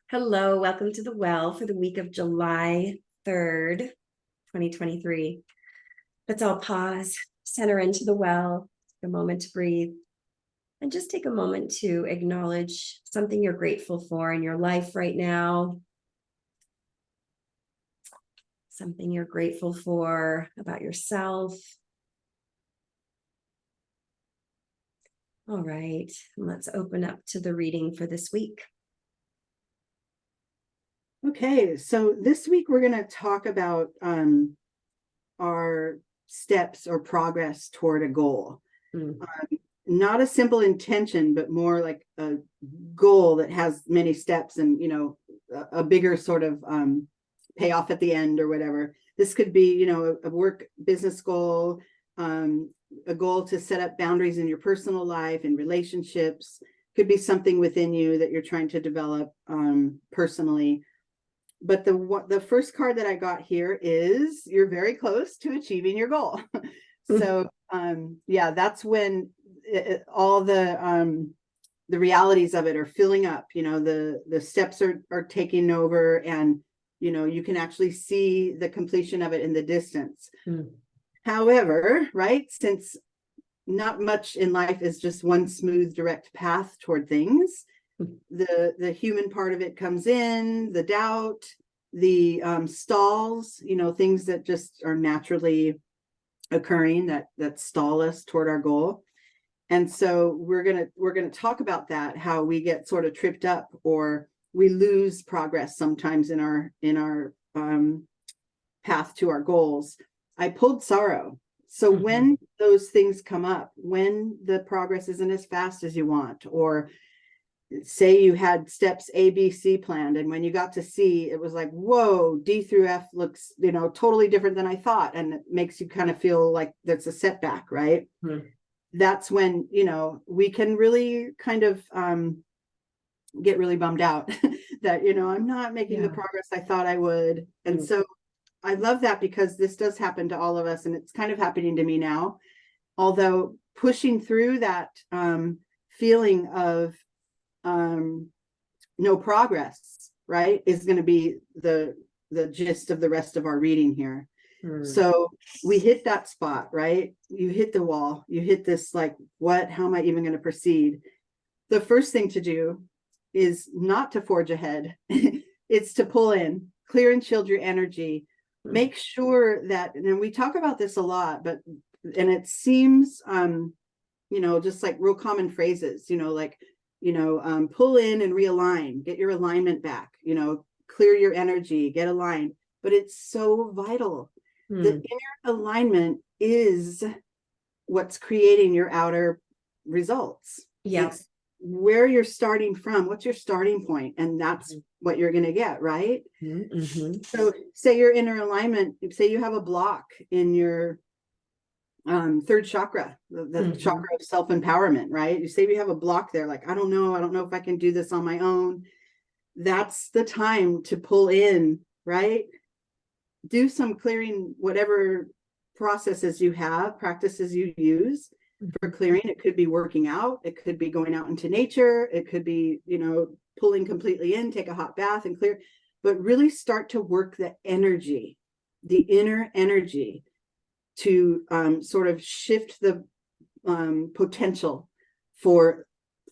Hello, welcome to the Well for the week of July 3rd, 2023. Let's all pause, center into the well, take a moment to breathe, and just take a moment to acknowledge something you're grateful for in your life right now. Something you're grateful for about yourself. All right, let's open up to the reading for this week. Okay, so this week we're going to talk about our steps or progress toward a goal. Not a simple intention, but more like a goal that has many steps and, a bigger sort of payoff at the end or whatever. This could be, a work business goal, a goal to set up boundaries in your personal life and relationships. Could be something within you that you're trying to develop personally. But the first card that I got here is you're very close to achieving your goal. So that's when all the realities of it are filling up. The steps are taking over, and you can actually see the completion of it in the distance. However, right, since not much in life is just one smooth, direct path toward things, the human part of it comes in, the doubt, the stalls, things that just are naturally occurring that stall us toward our goal. And so we're gonna talk about that, how we get sort of tripped up or we lose progress sometimes in our path to our goals. I pulled sorrow. So when those things come up, when the progress isn't as fast as you want, or say you had steps A, B, C planned, and when you got to C, it was like, whoa, D through F looks, totally different than I thought. And it makes you kind of feel like that's a setback, right? That's when, we can really kind of get really bummed out that, I'm not making the progress I thought I would. And so I love that, because this does happen to all of us, and it's kind of happening to me now. Although pushing through that feeling of no progress, right, is going to be the gist of the rest of our reading here. So we hit that spot, right? You hit the wall, you hit this, like, what, how am I even going to proceed? The first thing to do is not to forge ahead. It's to pull in, clear and shield your energy. Make sure that, and we talk about this a lot, and it seems just like real common phrases, pull in and realign, get your alignment back, clear your energy, get aligned. But it's so vital. The inner alignment is what's creating your outer results. It's where you're starting from. What's your starting point? And that's what you're going to get, right? So say your inner alignment, say you have a block in your third chakra, the chakra of self-empowerment, right? You say we have a block there, like, I don't know if I can do this on my own. That's the time to pull in, right? Do some clearing, whatever processes you have, practices you use for clearing. It could be working out, it could be going out into nature, it could be, pulling completely in, take a hot bath and clear, but really start to work the energy, the inner energy, to sort of shift the potential for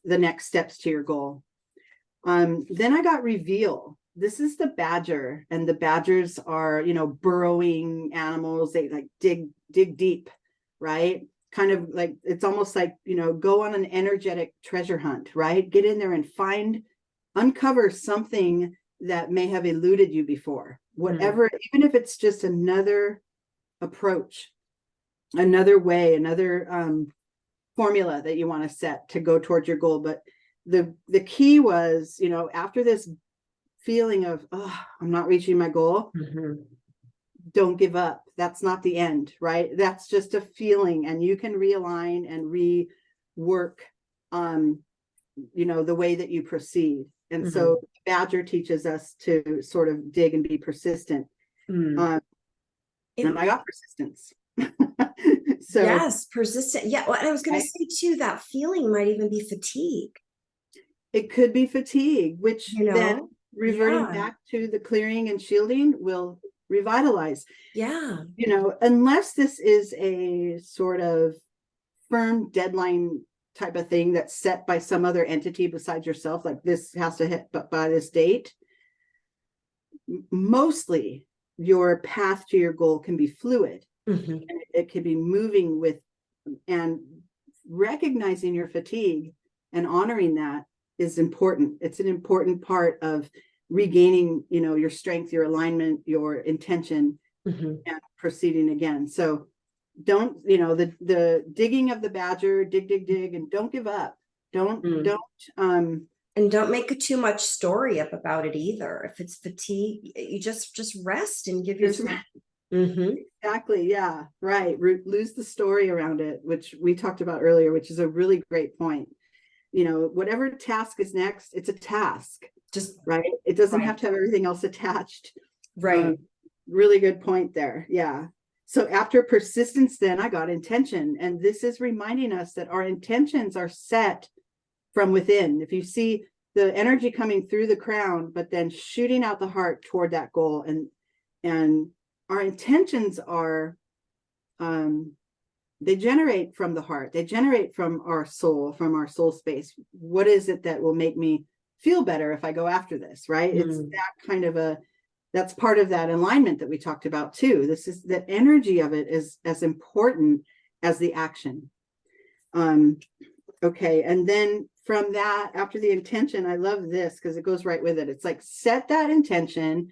the next steps to your goal. Then I got reveal. This is the badger, and the badgers are, burrowing animals. They like dig deep, right? Kind of like, it's almost like, go on an energetic treasure hunt, right? Get in there and uncover something that may have eluded you before, whatever, even if it's just another approach, another way, another formula that you want to set to go towards your goal. But the key was, after this feeling of, I'm not reaching my goal, don't give up. That's not the end, right? That's just a feeling, and you can realign and rework the way that you proceed. And so Badger teaches us to sort of dig and be persistent. And I got persistence. So yes, persistent. Yeah, well, I was going to say too, that feeling might even be fatigue. It could be fatigue, which then reverting Yeah. back to the clearing and shielding will revitalize. Yeah. You know, unless this is a sort of firm deadline type of thing that's set by some other entity besides yourself, like this has to hit by this date. Mostly your path to your goal can be fluid. Mhm. And it could be moving with, and recognizing your fatigue and honoring that is important. It's an important part of regaining, you know, your strength, your alignment, your intention, Mhm. and proceeding again. So don't, you know, the digging of the badger, dig, dig, dig, and don't give up. Don't And don't make too much story up about it either. If it's fatigue, you just rest and give it's yourself. Mhm. exactly, yeah, right. Lose the story around it, which we talked about earlier, which is a really great point. You know, whatever task is next, it's a task, Just right? It doesn't right. have to have everything else attached. Right. Really good point there. Yeah. So after persistence, then I got intention. And this is reminding us that our intentions are set from within. If you see the energy coming through the crown, but then shooting out the heart toward that goal, and our intentions are they generate from the heart, they generate from our soul space. What is it that will make me feel better if I go after this, right? It's that kind of a, that's part of that alignment that we talked about too. This is the energy of it is as important as the action. Okay, and then from that, after the intention, I love this because it goes right with it. It's like set that intention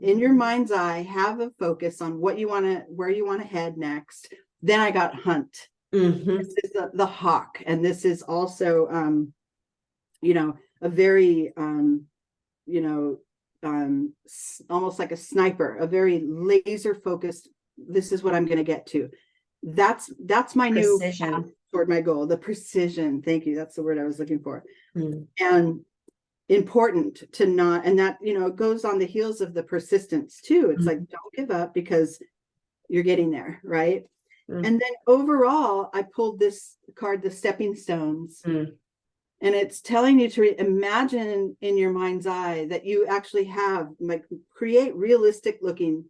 in your mind's eye, have a focus on what you want to, where you want to head next. Then I got hunt. This is the hawk, and this is also you know, a very you know, almost like a sniper, a very laser focused, this is what I'm going to get to. That's my new path toward my goal. The precision, thank you, that's the word I was looking for. And important to not, and that, you know, it goes on the heels of the persistence too. It's like, don't give up because you're getting there, right? And then overall, I pulled this card, the stepping stones. And it's telling you to imagine in your mind's eye that you actually have, like, create realistic looking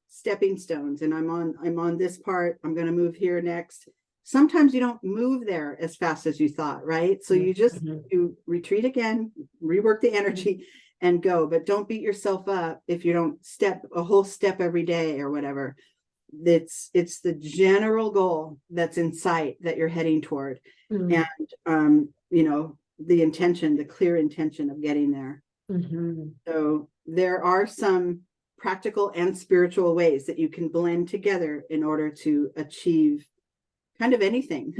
stepping stones. And I'm on this part, I'm going to move here next. Sometimes you don't move there as fast as you thought, right? So you just, you retreat again, rework the energy and go, but don't beat yourself up if you don't step a whole step every day or whatever. It's the general goal that's in sight that you're heading toward. And, you know, the intention, the clear intention of getting there. So there are some practical and spiritual ways that you can blend together in order to achieve kind of anything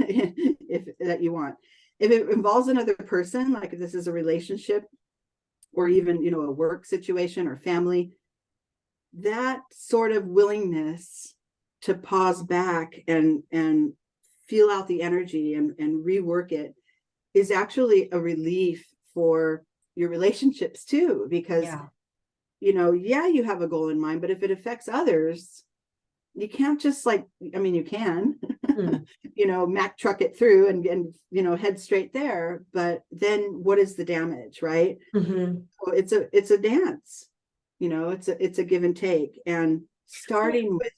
if that you want. If it involves another person, like if this is a relationship or even, you know, a work situation or family, that sort of willingness to pause back and feel out the energy and rework it is actually a relief for your relationships too, because you know, you have a goal in mind, but if it affects others, you can't just, like, I mean, you can you know, Mac truck it through and you know, head straight there, but then what is the damage, right? So it's a dance, you know, it's a give and take, and starting with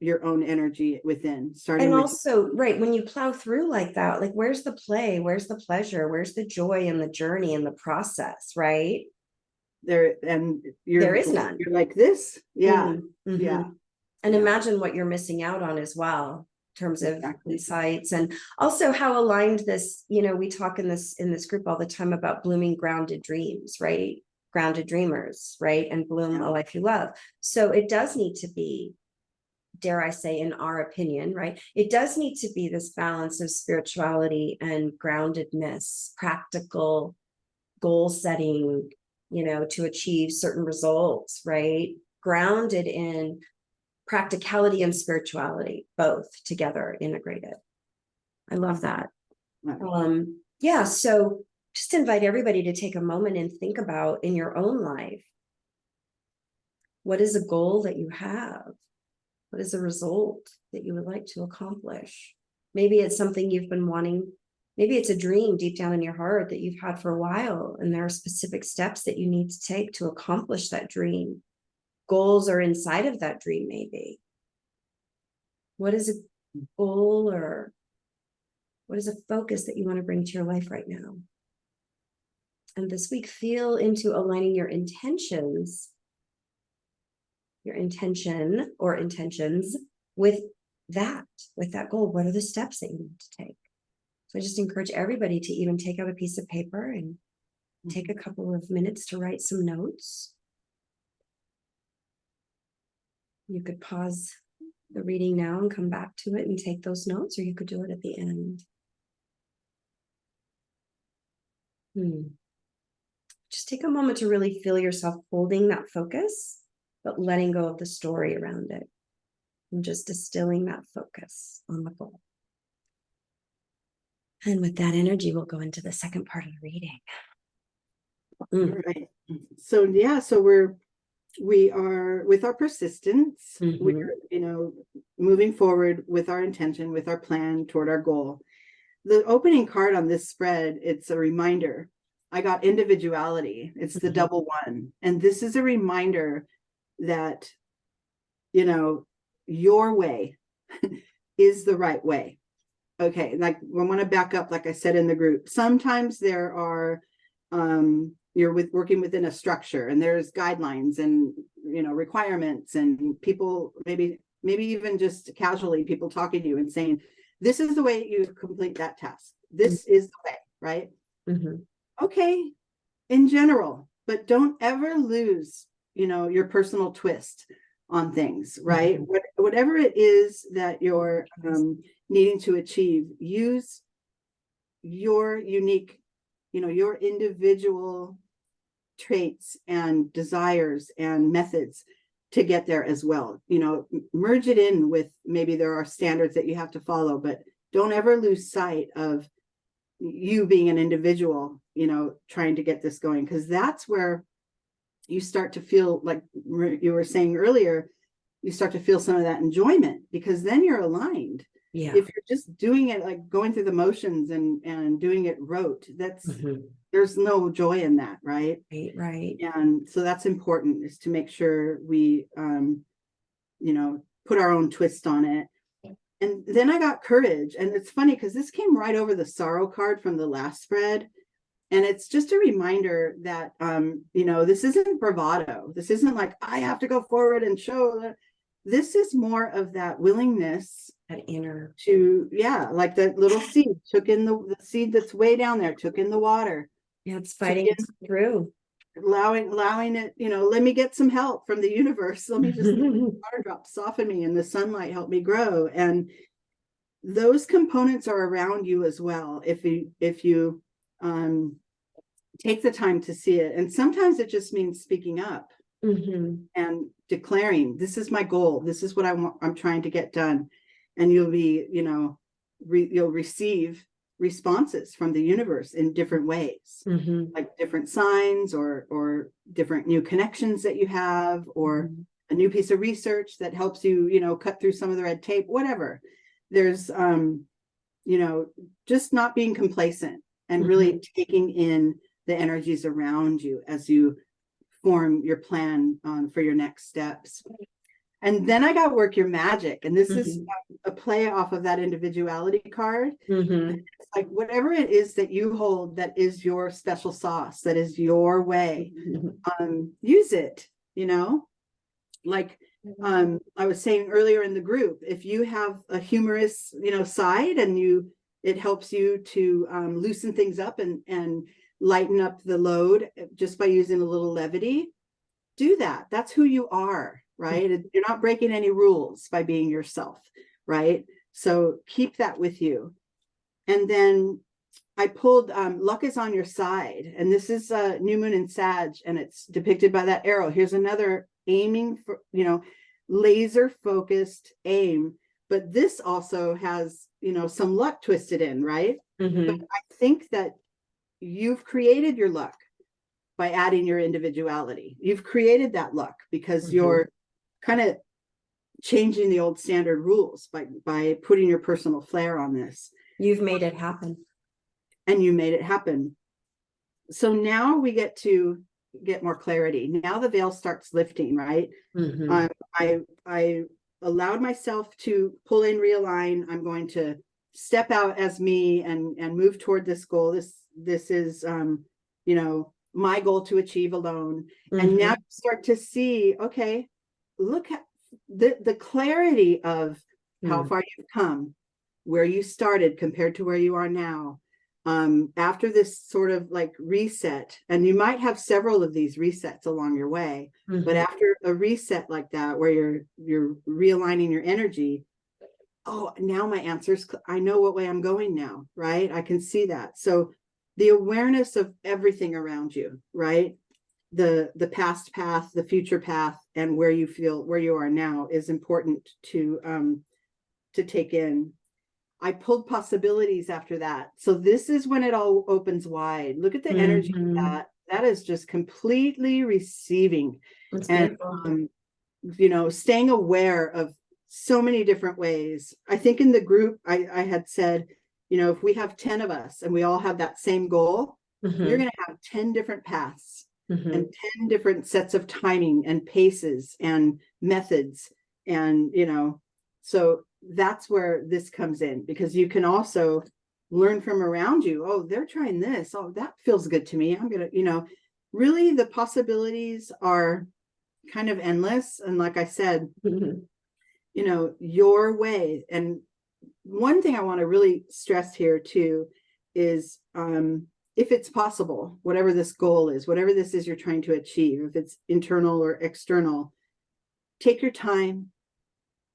your own energy within, starting and with also, right, when you plow through like that, like, where's the play, where's the pleasure, where's the joy in the journey and the process, right? there, and There is none. you're like this, yeah. And imagine what you're missing out on as well, in terms of insights, and also how aligned this, you know, we talk in this group all the time about blooming grounded dreams, right? Grounded dreamers, right? And bloom a life you love. So it does need to be, dare I say, in our opinion, right? It does need to be this balance of spirituality and groundedness, practical goal setting, you know, to achieve certain results, right? Grounded in practicality and spirituality, both together integrated. I love that. Yeah, so just invite everybody to take a moment and think about, in your own life, what is a goal that you have? What is a result that you would like to accomplish? Maybe it's something you've been wanting, Maybe it's a dream deep down in your heart that you've had for a while, and there are specific steps that you need to take to accomplish that dream. Goals are inside of that dream, maybe. What is a goal, or what is a focus that you want to bring to your life right now? And this week, feel into aligning your intention or intentions with that goal. What are the steps that you need to take? So I just encourage everybody to even take out a piece of paper and take a couple of minutes to write some notes. You could pause the reading now and come back to it and take those notes, or you could do it at the end. Just take a moment to really feel yourself holding that focus, but letting go of the story around it, and just distilling that focus on the goal. And with that energy, we'll go into the second part of the reading. Right. So yeah, so we are with our persistence, we're, moving forward with our intention, with our plan toward our goal. The opening card on this spread, it's a reminder. I got individuality. It's the double one. And this is a reminder that, your way is the right way. Okay, like I want to back up, like I said in the group. Sometimes there are, you're working within a structure, and there's guidelines and requirements, and people maybe even just casually people talking to you and saying, "This is the way you complete that task. This is the way," right? Okay, in general, but don't ever lose, your personal twist on things, right? Whatever it is that you're needing to achieve, use your unique, your individual traits and desires and methods to get there as well. Merge it in with, maybe there are standards that you have to follow, but don't ever lose sight of you being an individual, trying to get this going, because that's where you start to feel, like you were saying earlier, you start to feel some of that enjoyment, because then you're aligned. Yeah. If you're just doing it, like going through the motions and doing it rote, that's there's no joy in that, right? Right. And so that's important, is to make sure we put our own twist on it. And then I got courage. And it's funny because this came right over the sorrow card from the last spread. And it's just a reminder that, this isn't bravado. This isn't like, I have to go forward and show that. This is more of that willingness, that inner to, like that little seed took in the seed that's way down there, took in the water. Yeah, it's fighting through. Allowing it, let me get some help from the universe. Let me just water drops soften me, and the sunlight help me grow. And those components are around you as well, if you take the time to see it. And sometimes it just means speaking up and declaring, this is my goal, this is what I'm trying to get done. And you'll be, you'll receive responses from the universe in different ways, like different signs or different new connections that you have, or a new piece of research that helps you, cut through some of the red tape, whatever. There's, just not being complacent and really taking in the energies around you as you form your plan for your next steps. And then I got work your magic. And this is a play off of that individuality card. It's like, whatever it is that you hold that is your special sauce, that is your way, use it, like I was saying earlier in the group, if you have a humorous, side, and it helps you to loosen things up and lighten up the load just by using a little levity, do that. That's who you are, right? You're not breaking any rules by being yourself, right? So keep that with you. And then I pulled luck is on your side, and this is new moon in Sag, and it's depicted by that arrow. Here's another aiming for, laser focused aim, but this also has, some luck twisted in, right? But I think that you've created your luck by adding your individuality. You've created that luck because you're kind of changing the old standard rules by putting your personal flair on this. You've made it happen. and you made it happen. So now we get to get more clarity. Now the veil starts lifting, right? I allowed myself to pull in, realign. I'm going to step out as me and move toward this goal. This is you know, my goal to achieve alone. And now you start to see, okay, look at the clarity of how far you've come, where you started compared to where you are now. After this sort of like reset, and you might have several of these resets along your way, but after a reset like that, where you're realigning your energy, oh, now my answers, I know what way I'm going now, right? I can see that. So the awareness of everything around you, right? The past path, the future path, and where you feel where you are now is important to take in. I pulled possibilities after that. So this is when it all opens wide. Look at the energy of that. That is just completely receiving. That's and beautiful. you know, staying aware of so many different ways. I think in the group I had said, you know, if we have 10 of us and we all have that same goal, you're going to have 10 different paths and 10 different sets of timing and paces and methods. And, you know, so that's where this comes in, because you can also learn from around you. Oh, they're trying this. Oh, that feels good to me. I'm going to, you know, really the possibilities are kind of endless. And like I said, you know, your way. And one thing I want to really stress here too is if it's possible, whatever this goal is, whatever this is you're trying to achieve, if it's internal or external, take your time.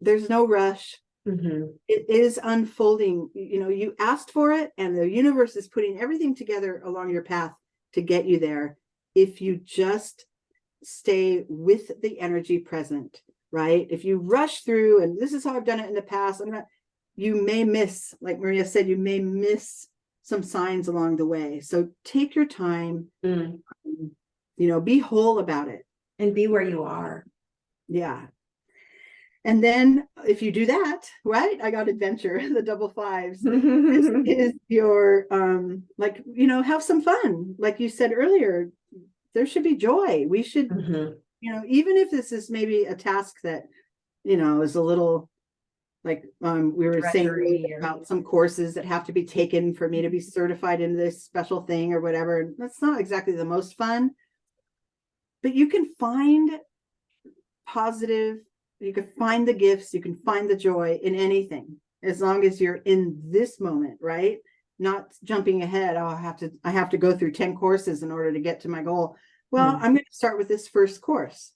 There's no rush. It is unfolding. You know, you asked for it, and the universe is putting everything together along your path to get you there. If you just stay with the energy present, right? If you rush through, and this is how I've done it in the past, you may miss, like Maria said, you may miss some signs along the way. So take your time, you know, be whole about it. And be where you are. Yeah. And then if you do that, right, I got adventure, the double fives. This is your, like, you know, have some fun. Like you said earlier, there should be joy. We should, you know, even if this is maybe a task that, you know, is a little, like we were saying about some courses that have to be taken for me to be certified in this special thing or whatever. That's not exactly the most fun, but you can find positive, you can find the gifts, you can find the joy in anything, as long as you're in this moment, right? Not jumping ahead. Oh, I have to go through 10 courses in order to get to my goal. Well, I'm going to start with this first course,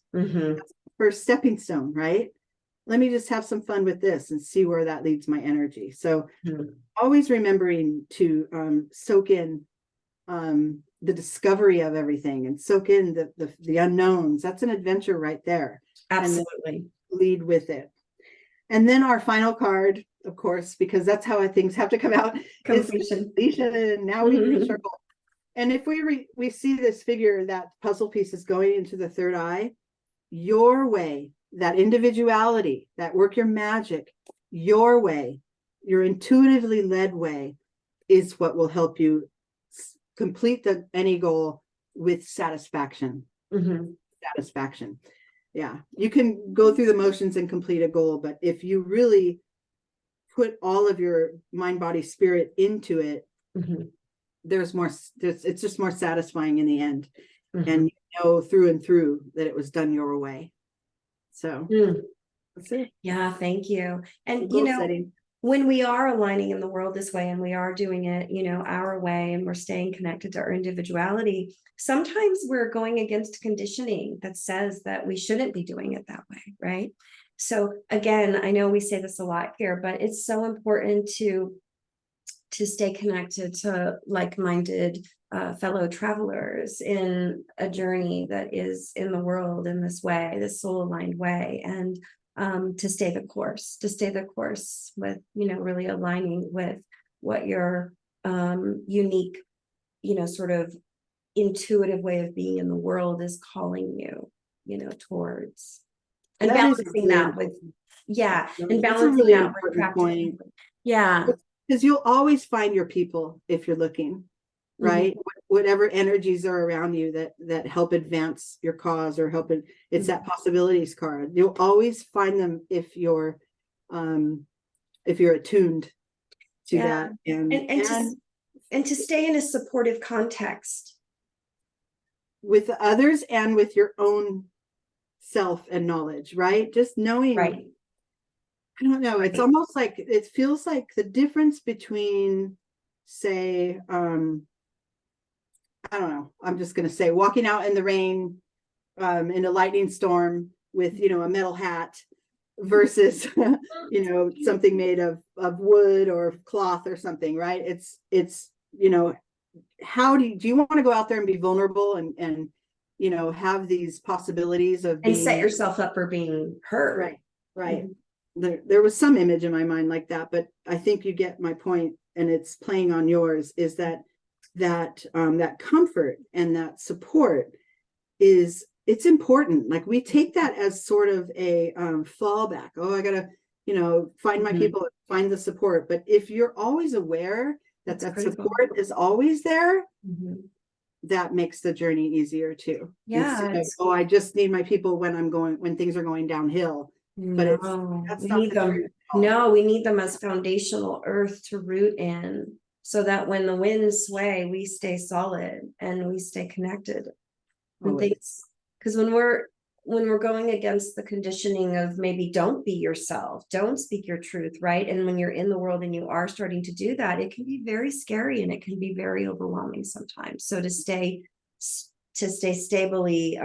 first stepping stone, right? Let me just have some fun with this and see where that leads my energy. So always remembering to soak in the discovery of everything and soak in the unknowns. That's an adventure right there. Absolutely. Lead with it. And then our final card, of course, because that's how things have to come out, Completion. is completion. Now we reach our goal. And if we see this figure, that puzzle piece is going into the third eye, your way, that individuality, that work your magic, your way, your intuitively led way is what will help you complete any goal with satisfaction. Satisfaction. Yeah, you can go through the motions and complete a goal, but if you really put all of your mind, body, spirit into it, there's more, it's just more satisfying in the end. And you know through and through that it was done your way. So that's it. Yeah, thank you. And Goal you know, setting. when we are aligning in the world this way and we are doing it, you know, our way, and we're staying connected to our individuality, sometimes we're going against conditioning that says that we shouldn't be doing it that way, right? So again, I know we say this a lot here, but it's so important to stay connected to like-minded fellow travelers in a journey that is in the world in this way, this soul-aligned way, and to stay the course with, you know, really aligning with what your unique, you know, sort of intuitive way of being in the world is calling you, you know, towards, and That is balancing really that with, important. yeah, and That's a balancing really that with important practice. point. Yeah. Because you'll always find your people if you're looking, right? Whatever energies are around you that help advance your cause or help it, it's that possibilities card. You'll always find them if you're attuned to that. And to stay in a supportive context with others and with your own self and knowledge, right? Just knowing, right. I don't know, it's almost like, it feels like the difference between, say, I don't know, I'm just going to say walking out in the rain, in a lightning storm with, you know, a metal hat versus, you know, something made of wood or cloth or something, right? It's, you know, how do you want to go out there and be vulnerable and, you know, have these possibilities of and set yourself up for being hurt. Right. There was some image in my mind like that, but I think you get my point, and it's playing on yours, is that comfort and that support it's important. Like, we take that as sort of a fallback. Oh, I gotta, you know, find my people, find the support. But if you're always aware that support is always there, that makes the journey easier too. Yeah. I just need my people when things are going downhill. But we need them. No, we need them as foundational earth to root in, so that when the winds sway, we stay solid and we stay connected. Because when we're going against the conditioning of maybe don't be yourself, don't speak your truth, right? And when you're in the world and you are starting to do that, it can be very scary and it can be very overwhelming sometimes. So to stay stably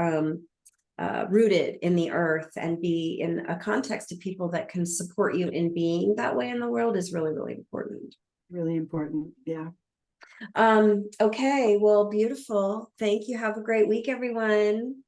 rooted in the earth and be in a context of people that can support you in being that way in the world is really, really important. Really important. Yeah. Okay, well, beautiful. Thank you. Have a great week, everyone.